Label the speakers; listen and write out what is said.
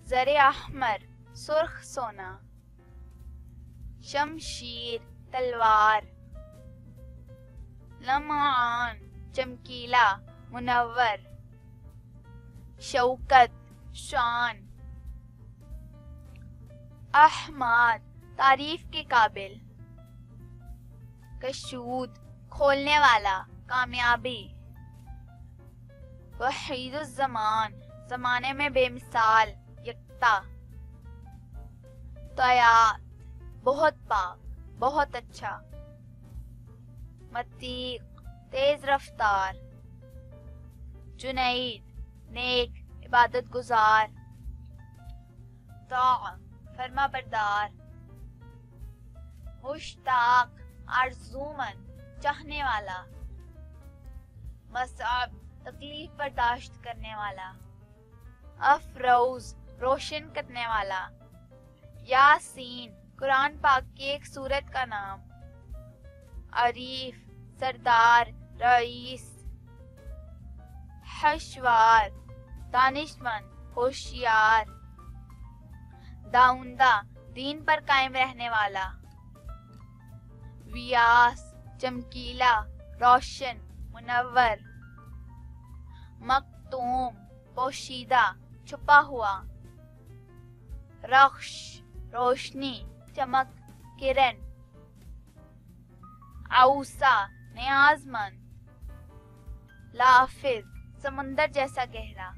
Speaker 1: زر احمر سرخ سونا، شمشیر تلوار، لمعان چمکیلا منور، شوکت شان، احمد تعریف کے قابل، کشود کھولنے والا کامیابی، وحید الزمان زمانے میں بے مثال یکتا، طیات بہت پاک بہت اچھا، متیق تیز رفتار، جنید نیک عبادت گزار، طاع فرما بردار، مشتاق آرزومند چاہنے والا، مصعب تکلیف برداشت کرنے والا، افروز روشن کرنے والا، یاسین قرآن پاک کی ایک سورت کا نام، عریف سردار رئیس، حشوار دانشمند ہوشیار، داؤندہ دین پر قائم رہنے والا، ویاس چمکیلا روشن منور، مکتوم پوشیدہ چھپا ہوا، رخش روشنی چمک کرن، اوسا نیاز مند، لافظ سمندر جیسا گہرا،